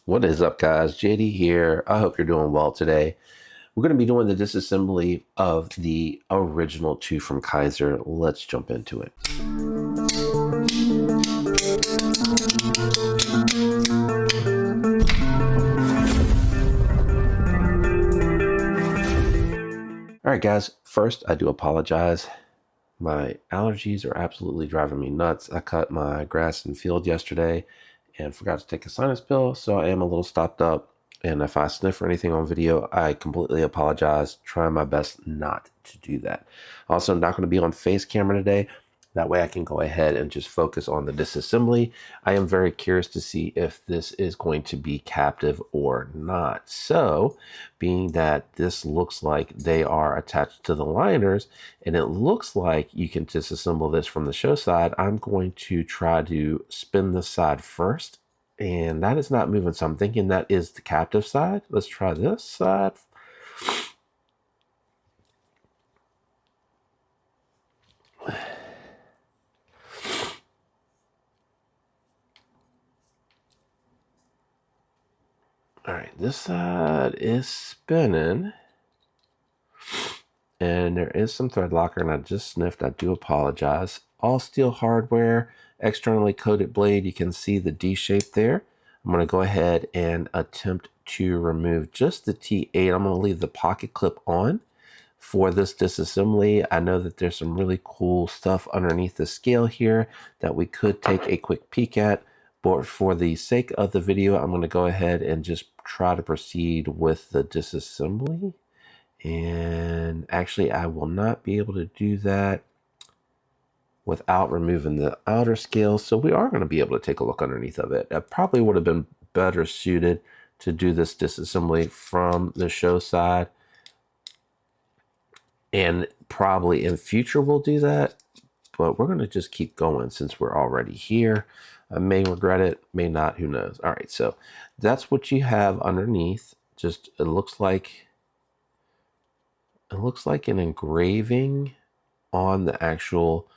What is up, guys? JD here. I hope you're doing well today. We're going to be doing the disassembly of the original 2 from Kizer. Let's jump into it. All right, guys. First, I do apologize. My allergies are absolutely driving me nuts. I cut my grass and field yesterday and forgot to take a sinus pill, so I am a little stopped up. And if I sniff or anything on video, I completely apologize. Trying my best not to do that. Also, I'm not going to be on face camera today. That way I can go ahead and just focus on the disassembly. I am very curious to see if this is going to be captive or not. So, being that this looks like they are attached to the liners, and it looks like you can disassemble this from the show side, I'm going to try to spin this side first. And that is not moving, so I'm thinking that is the captive side. Let's try this side. All right, this side is spinning. And there is some thread locker, and I just sniffed. I do apologize. All steel hardware, externally coated blade. You can see the D shape there. I'm going to go ahead and attempt to remove just the T8. I'm going to leave the pocket clip on for this disassembly. I know that there's some really cool stuff underneath the scale here that we could take a quick peek at. But for the sake of the video, I'm going to go ahead and just try to proceed with the disassembly. And actually, I will not be able to do that without removing the outer scale. So we are going to be able to take a look underneath of it. It probably would have been better suited to do this disassembly from the show side. And probably in future we'll do that. But we're going to just keep going since we're already here. I may regret it, may not, who knows. All right, so that's what you have underneath. Just, it looks like an engraving on the actual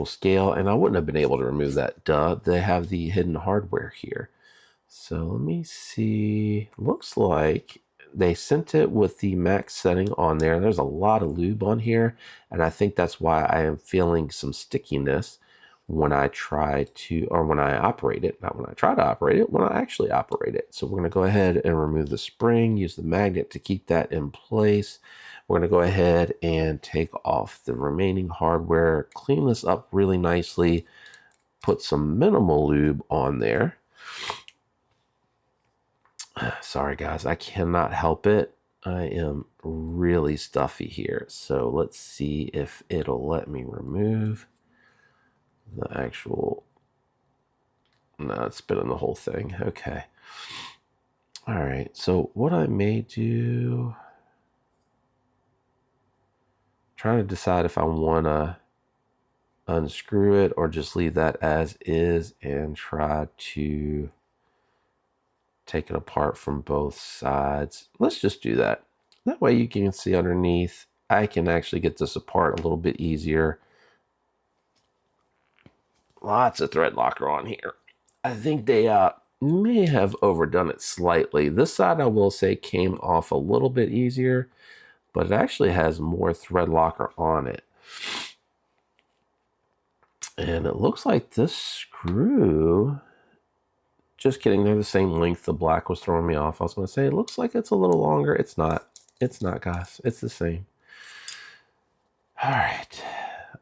scale, and I wouldn't have been able to remove that. Duh, they have the hidden hardware here. So let me see. Looks like they sent it with the max setting on there. There's a lot of lube on here, and I think that's why I am feeling some stickiness when I try to, or when I operate it, not when I try to operate it, when I actually operate it. So we're going to go ahead and remove the spring, use the magnet to keep that in place. We're going to go ahead and take off the remaining hardware, clean this up really nicely, put some minimal lube on there. Sorry guys, I cannot help it. I am really stuffy here. So let's see if it'll let me remove the actual, no, it's spinning the whole thing. Okay. All right, so what I may do, trying to decide if I want to unscrew it or just leave that as is and try to take it apart from both sides. Let's just do that. That way you can see underneath. I can actually get this apart a little bit easier. Lots of thread locker on here. I think they may have overdone it slightly. This side, I will say, came off a little bit easier, but it actually has more thread locker on it. And it looks like this screw, just kidding, they're the same length. The black was throwing me off. I was going to say, it looks like it's a little longer. It's not. It's not, guys. It's the same. All right.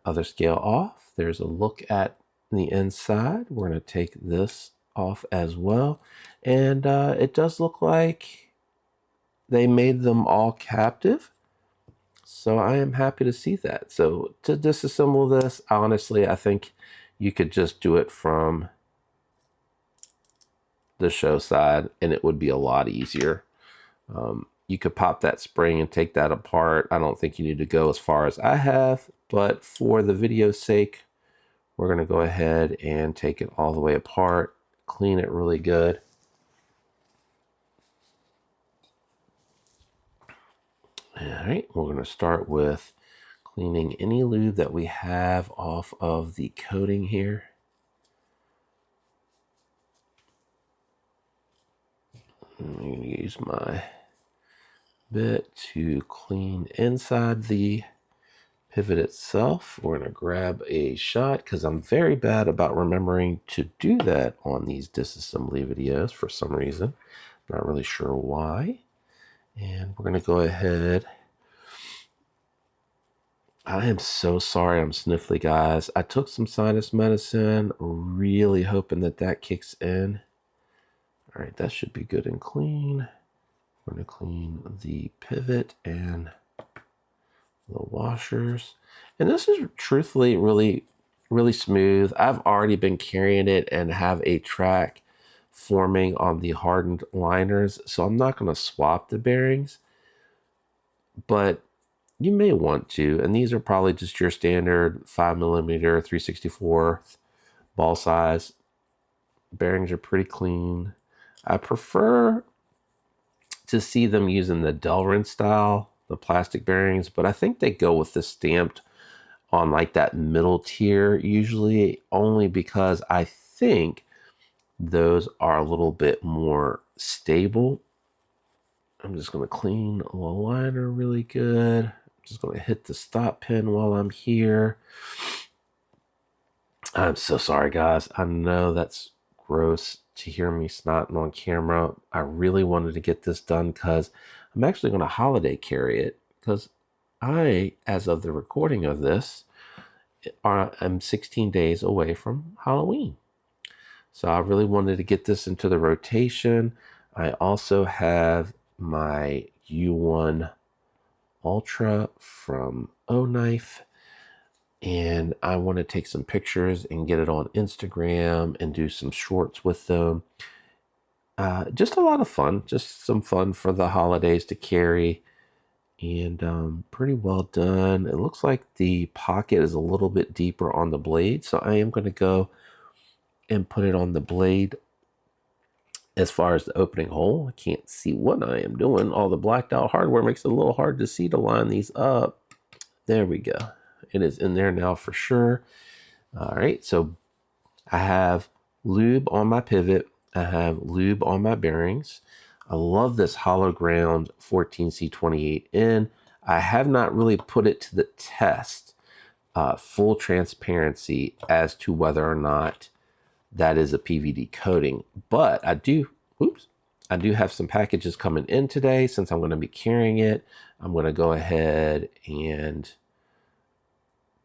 Other scale off. There's a look at the inside. We're going to take this off as well. And it does look like they made them all captive. So I am happy to see that. So to disassemble this, honestly, I think you could just do it from the show side and it would be a lot easier. You could pop that spring and take that apart. I don't think you need to go as far as I have, but for the video's sake, we're going to go ahead and take it all the way apart, clean it really good. All right, we're going to start with cleaning any lube that we have off of the coating here. I'm going to use my bit to clean inside the pivot itself. We're going to grab a shot because I'm very bad about remembering to do that on these disassembly videos for some reason. Not really sure why. And we're going to go ahead. I am so sorry I'm sniffly, guys. I took some sinus medicine, really hoping that that kicks in. All right, that should be good and clean. We're going to clean the pivot and the washers. And this is truthfully really smooth. I've already been carrying it and have a track forming on the hardened liners, so I'm not going to swap the bearings, but you may want to. And these are probably just your standard 5mm 3/64 ball size. Bearings are pretty clean. I prefer to see them using the Delrin style, the plastic bearings, but I think they go with the stamped on like that middle tier usually, only because I think those are a little bit more stable. I'm just going to clean the liner really good. I'm just going to hit the stop pin while I'm here. I'm so sorry, guys. I know that's gross to hear me snotting on camera. I really wanted to get this done because I'm actually going to holiday carry it, because I, as of the recording of this, I'm 16 days away from Halloween. So I really wanted to get this into the rotation. I also have my U1 Ultra from O-Knife, and I want to take some pictures and get it on Instagram and do some shorts with them. Just a lot of fun, just some fun for the holidays to carry, and pretty well done. It looks like the pocket is a little bit deeper on the blade, so I am going to go and put it on the blade. As far as the opening hole, I can't see what I am doing. All the blacked out hardware makes it a little hard to see to line these up. There we go. It is in there now for sure. All right, so I have lube on my pivot. I have lube on my bearings. I love this hollow ground 14C28N. I have not really put it to the test, full transparency as to whether or not that is a PVD coating, but I do have some packages coming in today. Since I'm going to be carrying it, I'm going to go ahead and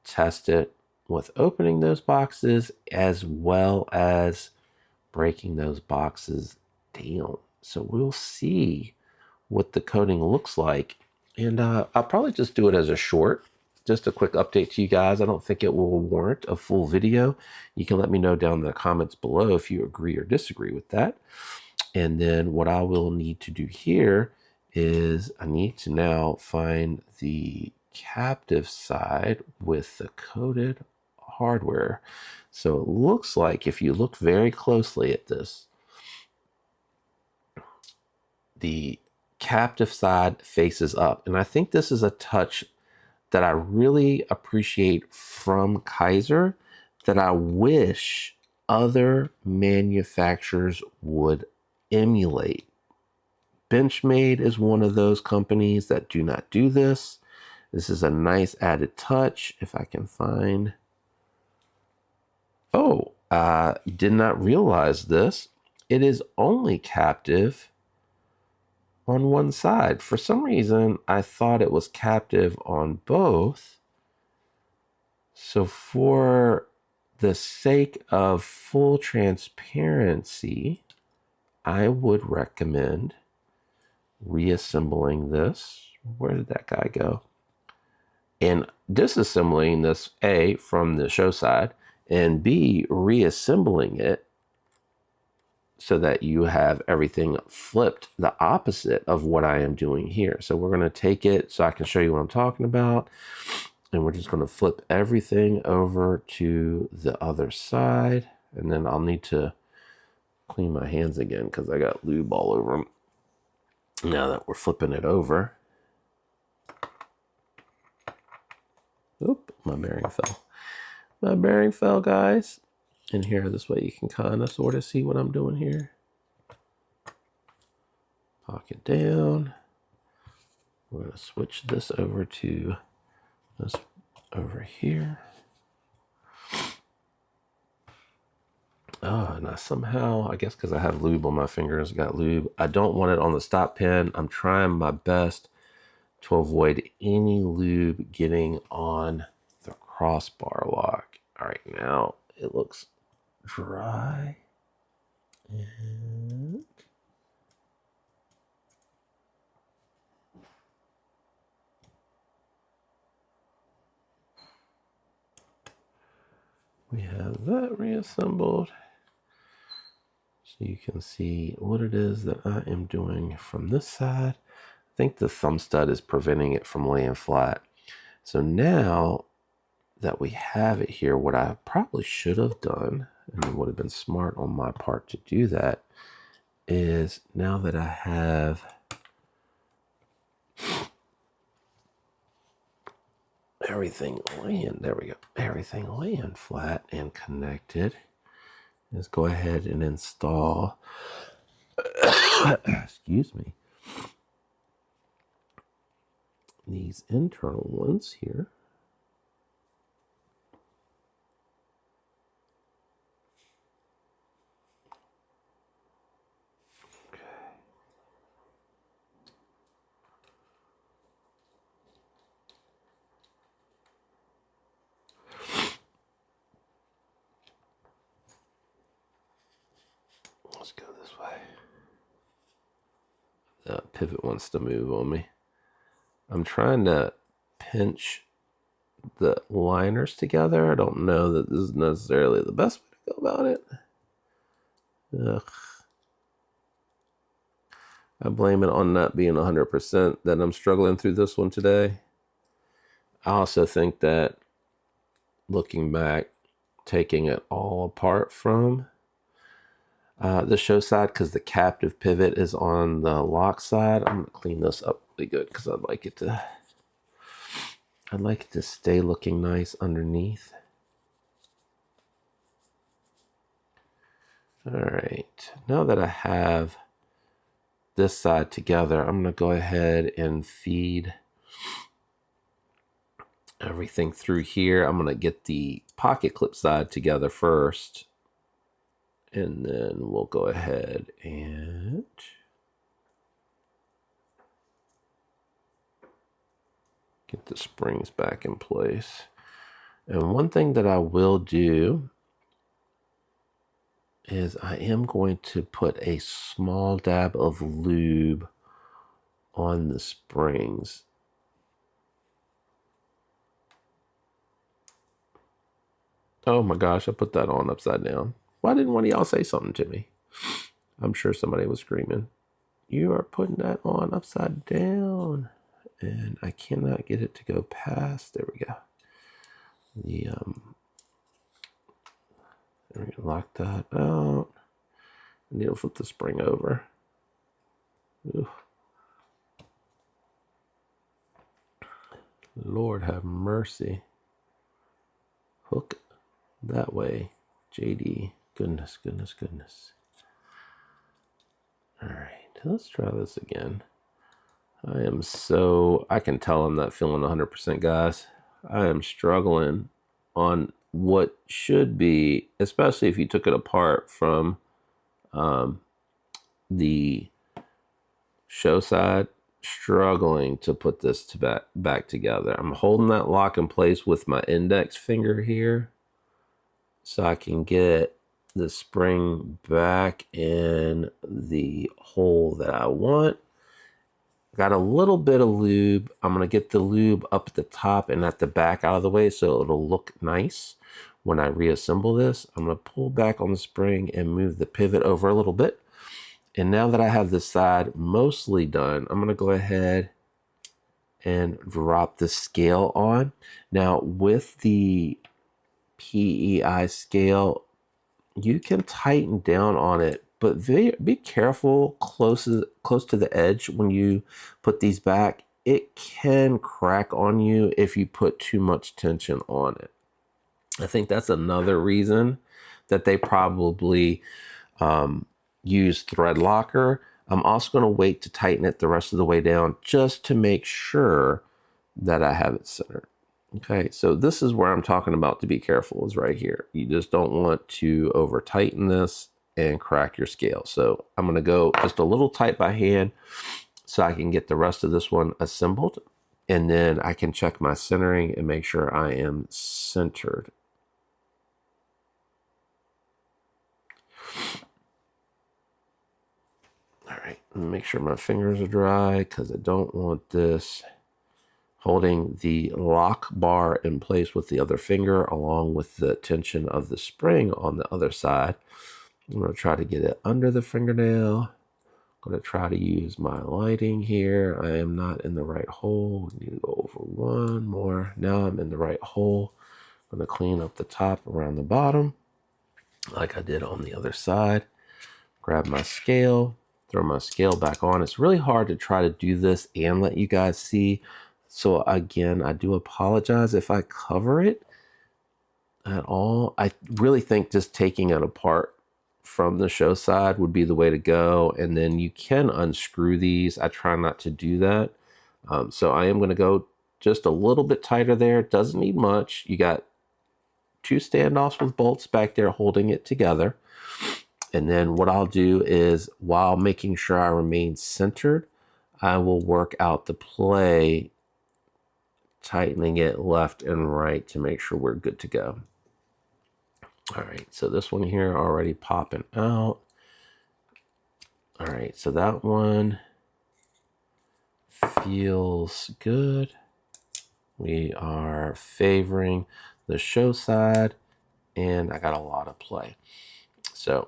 test it with opening those boxes as well as breaking those boxes down. So we'll see what the coating looks like, and I'll probably just do it as a short. Just a quick update to you guys. I don't think it will warrant a full video. You can let me know down in the comments below if you agree or disagree with that. And then what I will need to do here is I need to now find the captive side with the coated hardware. So it looks like if you look very closely at this, the captive side faces up. And I think this is a touch that I really appreciate from Kizer that I wish other manufacturers would emulate. Benchmade is one of those companies that do not do this. This is a nice added touch. If I can find... Oh, I did not realize this. It is only captive on one side. For some reason, I thought it was captive on both. So for the sake of full transparency, I would recommend reassembling this. Where did that guy go? And disassembling this, A, from the show side, and B, reassembling it so that you have everything flipped the opposite of what I am doing here. So we're going to take it so I can show you what I'm talking about. And we're just going to flip everything over to the other side. And then I'll need to clean my hands again because I got lube all over them now that we're flipping it over. Oop, my bearing fell. My bearing fell, guys. And here, this way you can kind of sort of see what I'm doing here. lock it down. We're going to switch this over to this over here. Oh, and I somehow, I guess because I have lube on my fingers, got lube. I don't want it on the stop pin. I'm trying my best to avoid any lube getting on the crossbar lock. All right, now it looks dry. And we have that reassembled. So you can see what it is that I am doing from this side. I think the thumb stud is preventing it from laying flat. So now that we have it here, what I probably should have done, and it would have been smart on my part to do that, is now that I have everything laying, there we go, everything laying flat and connected, is go ahead and install, excuse me, these internal ones here. Let's go this way. The pivot wants to move on me. I'm trying to pinch the liners together. I don't know that this is necessarily the best way to go about it. Ugh. I blame it on not being 100% that I'm struggling through this one today. I also think that looking back, taking it all apart from the show side, because the captive pivot is on the lock side. I'm gonna clean this up really good because I'd like it to stay looking nice underneath. All right, now that I have this side together, I'm gonna go ahead and feed everything through here. I'm gonna get the pocket clip side together first, and then we'll go ahead and get the springs back in place. And one thing that I will do is I am going to put a small dab of lube on the springs. Oh my gosh, I put that on upside down. Why didn't one of y'all say something to me? I'm sure somebody was screaming. You are putting that on upside down. And I cannot get it to go past. There we go. There we go. Lock that out. I need to flip the spring over. Ooh. Lord have mercy. Hook that way. JD. Goodness, goodness, goodness. All right, let's try this again. I can tell I'm not feeling 100%, guys. I am struggling on what should be, especially if you took it apart from the show side, struggling to put this back together. I'm holding that lock in place with my index finger here so I can get the spring back in the hole that I want. Got a little bit of lube. I'm going to get the lube up at the top and at the back out of the way so it'll look nice when I reassemble this. I'm going to pull back on the spring and move the pivot over a little bit. And now that I have this side mostly done, I'm going to go ahead and drop the scale on. Now with the PEI scale, you can tighten down on it, but be careful close to the edge when you put these back. It can crack on you if you put too much tension on it. I think that's another reason that they probably use thread locker. I'm also going to wait to tighten it the rest of the way down just to make sure that I have it centered. Okay, so this is where I'm talking about to be careful, is right here. You just don't want to over tighten this and crack your scale. So I'm going to go just a little tight by hand so I can get the rest of this one assembled. And then I can check my centering and make sure I am centered. All right, make sure my fingers are dry because I don't want this holding the lock bar in place with the other finger along with the tension of the spring on the other side. I'm going to try to get it under the fingernail. I'm going to try to use my lighting here. I am not in the right hole. We need to go over one more. Now I'm in the right hole. I'm going to clean up the top around the bottom like I did on the other side. Grab my scale, throw my scale back on. It's really hard to try to do this and let you guys see. So again, I do apologize if I cover it at all. I really think just taking it apart from the show side would be the way to go. And then you can unscrew these. I try not to do that. So I am going to go just a little bit tighter there. It doesn't need much. You got 2 standoffs with bolts back there holding it together. And then what I'll do is, while making sure I remain centered, I will work out the play, tightening it left and right to make sure we're good to go. All right, so this one here already popping out. All right, so that one feels good. We are favoring the show side, and I got a lot of play. So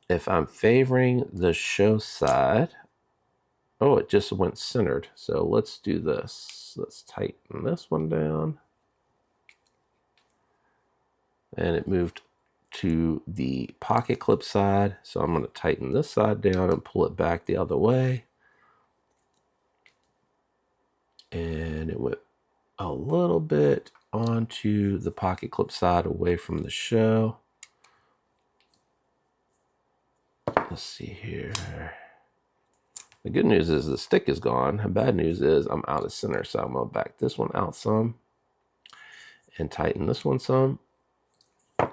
if I'm favoring the show side, oh, it just went centered. So let's do this. Let's tighten this one down. And it moved to the pocket clip side. So I'm going to tighten this side down and pull it back the other way. And it went a little bit onto the pocket clip side away from the show. Let's see here. The good news is the stick is gone. The bad news is I'm out of center. So I'm going to back this one out some and tighten this one some.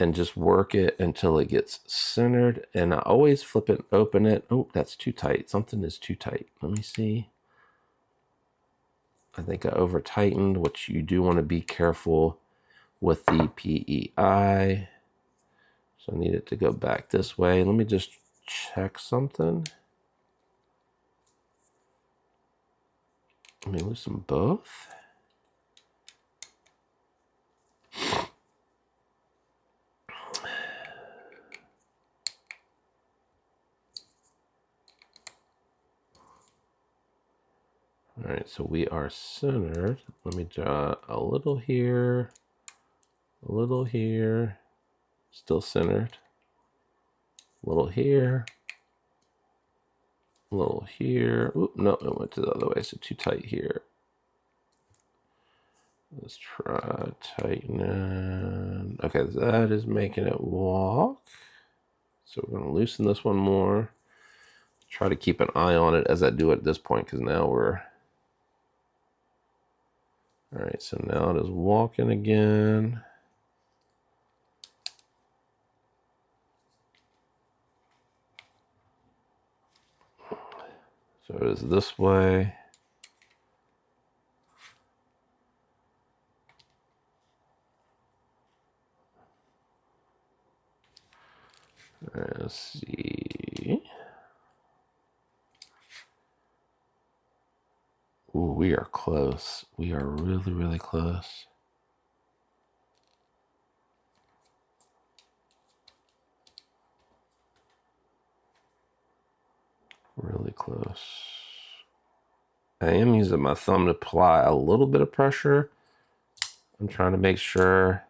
And just work it until it gets centered. And I always flip it, open it. Oh, that's too tight. Something is too tight. Let me see. I think I over tightened, which you do want to be careful with the PEI. So I need it to go back this way. Let me just check something. Let me loosen both. All right, so we are centered. Let me draw a little here, still centered. A little here, a little here. Oop, no, it went to the other way, so too tight here. Let's try tightening. Okay, that is making it walk. So we're gonna loosen this one more. Try to keep an eye on it as I do it at this point, because now we're, all right, so now it is walking again. So it is this way. Let's see. Ooh, we are close. We are really, really close. Really close. I am using my thumb to apply a little bit of pressure. I'm trying to make sure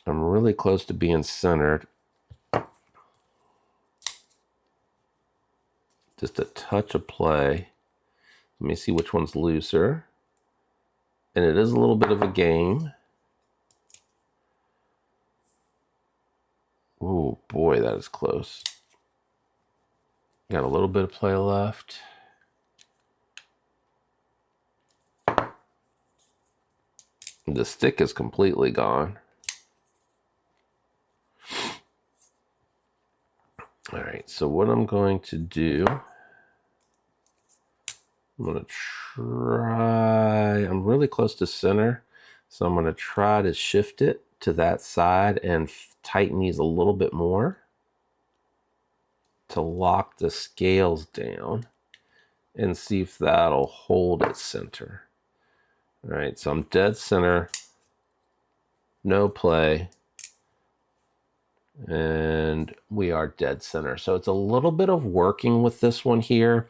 I'm really close to being centered. Just a touch of play. Let me see which one's looser. And it is a little bit of a game. Oh boy, that is close. Got a little bit of play left. The stick is completely gone. All right, so what I'm going to do, I'm gonna try, I'm really close to center, so I'm gonna try to shift it to that side and tighten these a little bit more to lock the scales down and see if that'll hold at center. All right, so I'm dead center, no play, and we are dead center. So it's a little bit of working with this one here.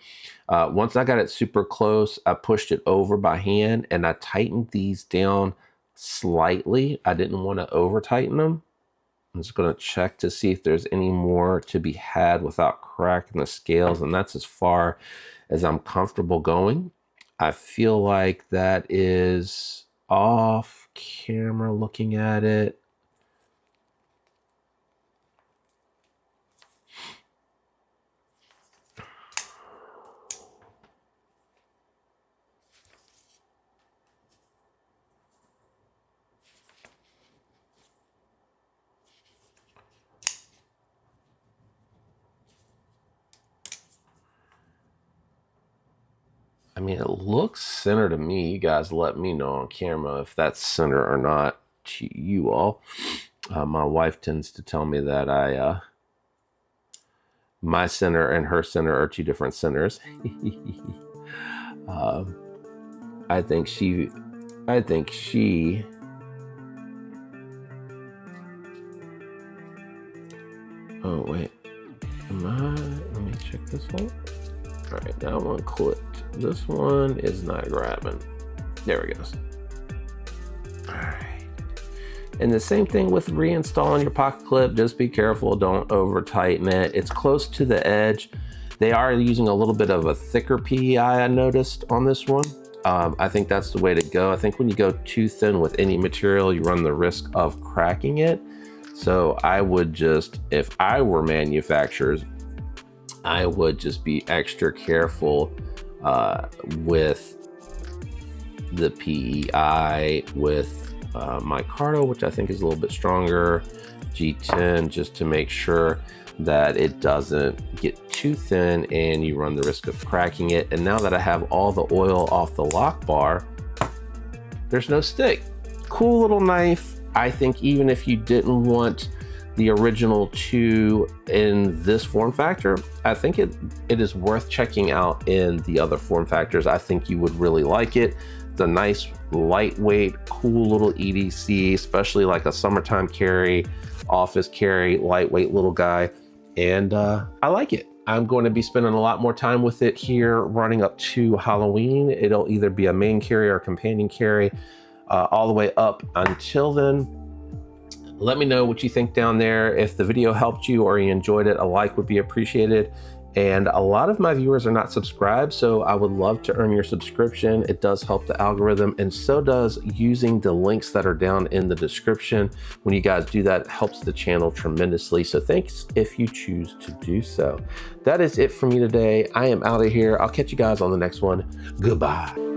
Once I got it super close, I pushed it over by hand and I tightened these down slightly. I didn't want to over tighten them. I'm just going to check to see if there's any more to be had without cracking the scales, and that's as far as I'm comfortable going. I feel like that is off camera looking at it. I mean, it looks center to me. You guys let me know on camera if that's center or not to you all. My wife tends to tell me that my center and her center are two different centers. I think she. Oh wait, let me check this one. All right, that one clicked. This one is not grabbing. There it goes. All right. And the same thing with reinstalling your pocket clip. Just be careful, don't over tighten it. It's close to the edge. They are using a little bit of a thicker PEI, I noticed on this one. I think that's the way to go. I think when you go too thin with any material, you run the risk of cracking it. So I would just, if I were manufacturers, I would just be extra careful with the PEI with micarta, which I think is a little bit stronger, G10, just to make sure that it doesn't get too thin and you run the risk of cracking it. And now that I have all the oil off the lock bar, there's no stick. Cool little knife. I think even if you didn't want the original 2 in this form factor, I think it is worth checking out in the other form factors. I think you would really like it. It's a nice, lightweight, cool little EDC, especially like a summertime carry, office carry, lightweight little guy. And I like it. I'm going to be spending a lot more time with it here running up to Halloween. It'll either be a main carry or a companion carry all the way up until then. Let me know what you think down there. If the video helped you or you enjoyed it, a like would be appreciated. And a lot of my viewers are not subscribed, so I would love to earn your subscription. It does help the algorithm, and so does using the links that are down in the description. When you guys do that, it helps the channel tremendously. So thanks if you choose to do so. That is it for me today. I am out of here. I'll catch you guys on the next one. Goodbye.